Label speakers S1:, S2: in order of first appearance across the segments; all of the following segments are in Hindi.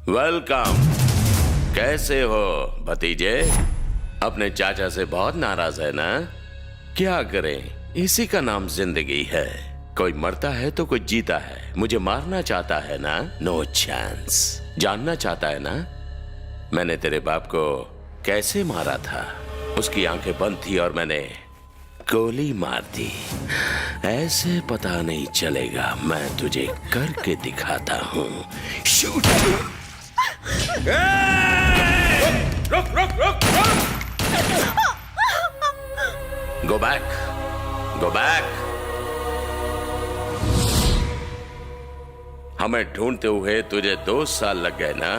S1: वेलकम। कैसे हो भतीजे? अपने चाचा से बहुत नाराज है ना? क्या करें, इसी का नाम जिंदगी है। कोई मरता है तो कोई जीता है। मुझे मारना चाहता है ना? No chance. जानना चाहता है ना मैंने तेरे बाप को कैसे मारा था? उसकी आंखें बंद थी और मैंने गोली मार दी। ऐसे पता नहीं चलेगा, मैं तुझे करके दिखाता हूँ। शूट। रुक रुक रुक रुक। Go back, go back. हमें ढूंढते हुए तुझे 2 साल लग गए ना?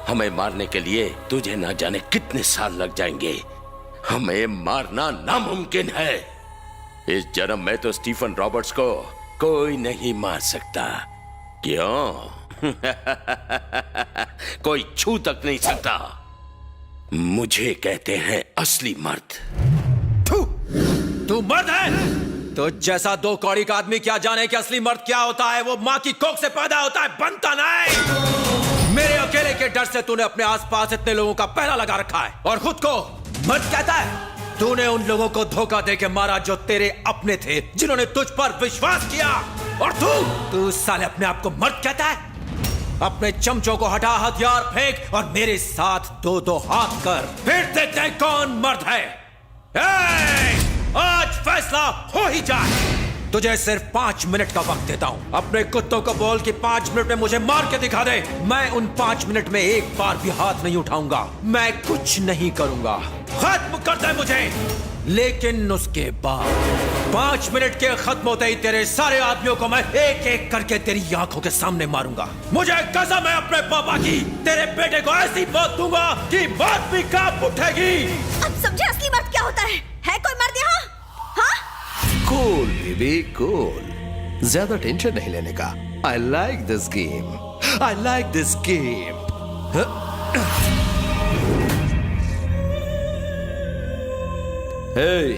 S1: हमें मारने के लिए तुझे ना जाने कितने साल लग जाएंगे। हमें मारना नामुमकिन है। इस जन्म में तो स्टीफन रॉबर्ट्स को कोई नहीं मार सकता। क्यों? कोई छू तक नहीं सकता। मुझे कहते हैं असली मर्द।
S2: तू मर्द है? तो जैसा 2 कौड़ी का आदमी क्या जाने कि असली मर्द क्या होता है? वो माँ की कोख से पैदा होता है, बनता नहीं। मेरे अकेले के डर से तूने अपने आसपास इतने लोगों का पहरा लगा रखा है और खुद को मर्द कहता है। तूने उन लोगों को धोखा देके मारा जो तेरे अपने थे, जिन्होंने तुझ पर विश्वास किया। और तू साले अपने आप को मर्द कहता है? अपने चमचों को हटा, हथियार फेंक और मेरे साथ 2-2 हाथ कर, फिर देखते हैं कौन मर्द है। आज फैसला हो ही जाए। तुझे सिर्फ 5 मिनट का वक्त देता हूं। अपने कुत्तों को बोल कि 5 मिनट में मुझे मार के दिखा दे। मैं उन 5 मिनट में एक बार भी हाथ नहीं उठाऊंगा। मैं कुछ नहीं करूंगा। खत्म कर दे मुझे। लेकिन उसके बाद 5 मिनट के खत्म होते ही तेरे सारे आदमियों को मैं एक एक करके तेरी आंखों के सामने मारूंगा। मुझे कसम है अपने पापा की, तेरे बेटे को ऐसी मौत दूंगा कि मौत भी कांप उठेगी।
S3: अब समझे असली मर्द क्या होता है? कोई मर्द यहाँ? हाँ?
S4: कूल बेबी कूल, ज्यादा टेंशन नहीं लेने का। I like this game, I like this game. Hey,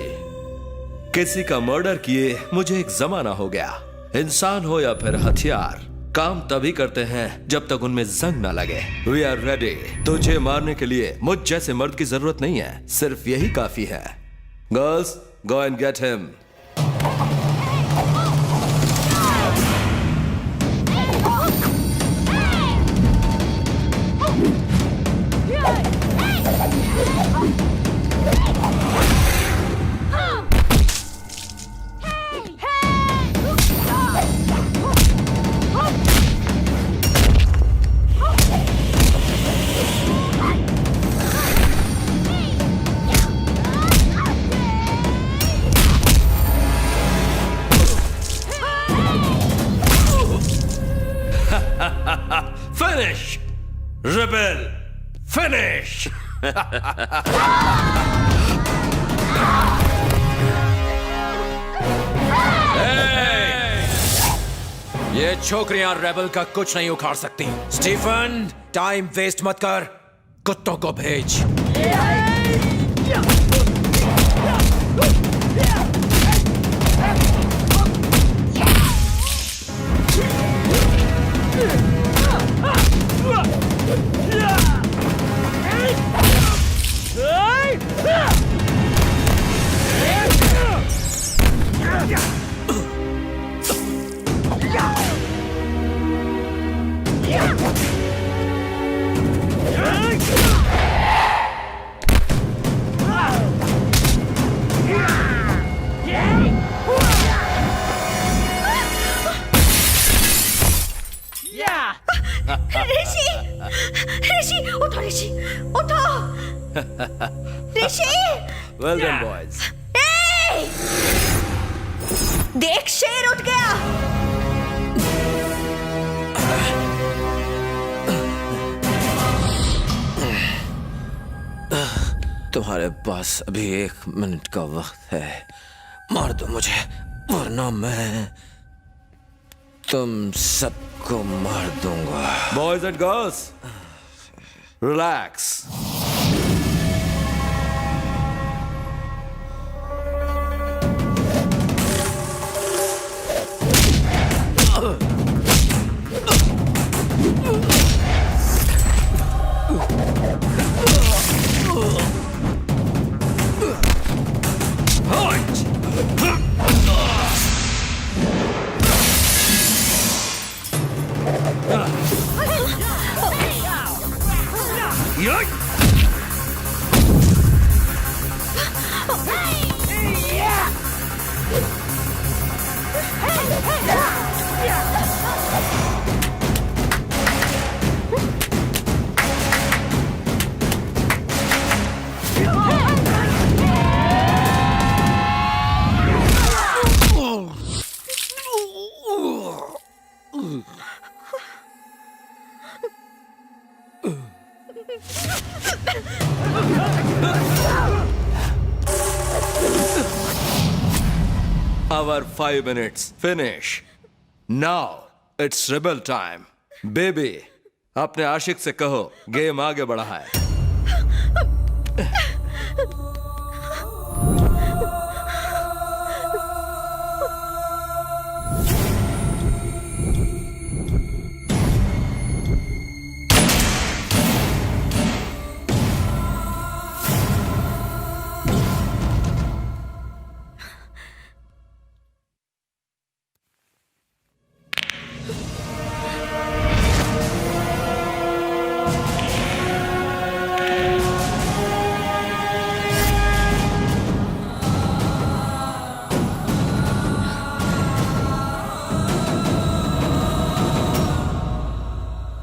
S4: किसी का मर्डर किए मुझे एक जमाना हो गया। इंसान हो या फिर हथियार, काम तभी करते हैं जब तक उनमें जंग ना लगे। We are ready. तुझे मारने के लिए मुझ जैसे मर्द की जरूरत नहीं है, सिर्फ यही काफी है। Girls, go and get him.
S2: Finish! Rebel! Finish! ये छोकरियां रेबल का कुछ नहीं उखाड़ सकती। स्टीफन, टाइम वेस्ट मत कर, कुत्तों को भेज।
S3: ऋषि, ऋषि, उठो ऋषि, उठो। ऋषि।
S4: Well done, boys.
S3: देख, शेर उठ गया।
S2: तुम्हारे पास अभी 1 मिनट का वक्त है। मार दो मुझे, वरना मैं तुम सबको मार दूंगा।
S4: Boys and girls, relax. Our 5 minutes finish. Now it's rebel time. Baby, अपने आशिक से कहो गेम आगे बढ़ा है.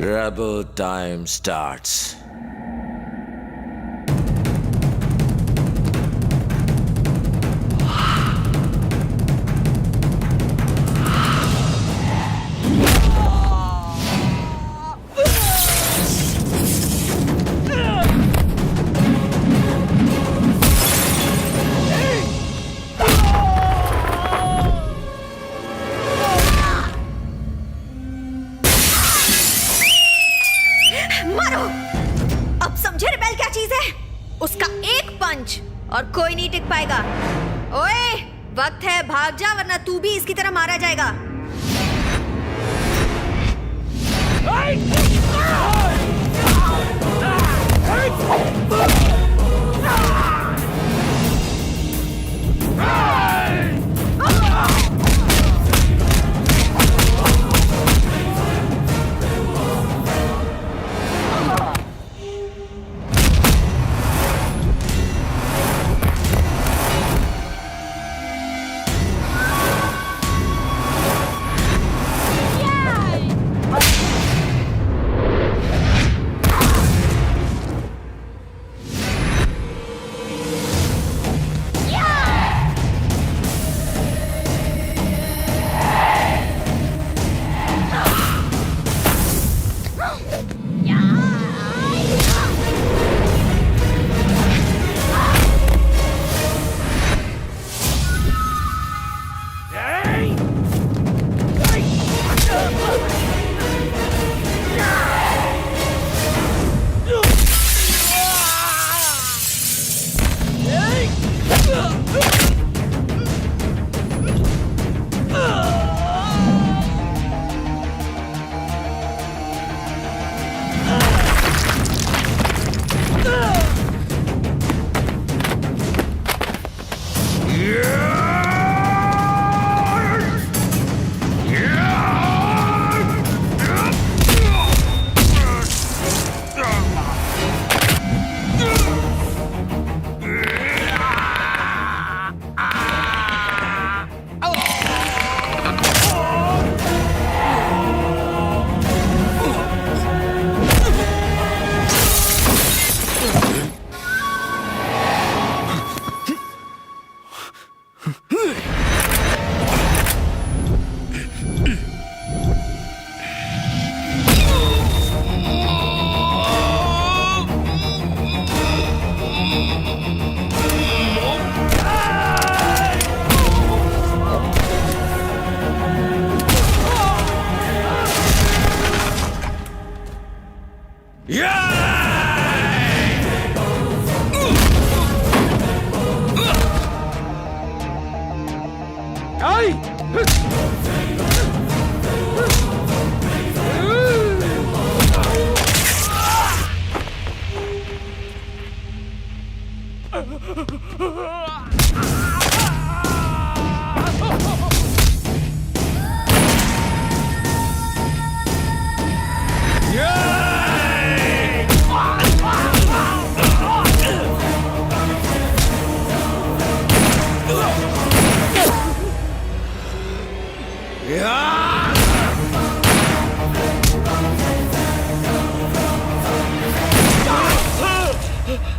S2: Rebel time starts.
S3: मारो! अब समझे रिबेल क्या चीज है? उसका एक पंच और कोई नहीं टिक पाएगा। ओए, वक्त है, भाग जा वरना तू भी इसकी तरह मारा जाएगा।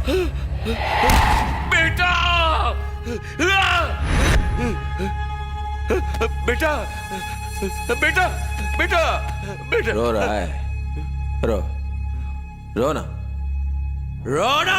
S1: बेटा बेटा बेटा बेटा बेटा
S2: रो रहा है, रो ना, रो ना।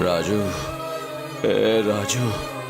S2: राजू, ए राजू।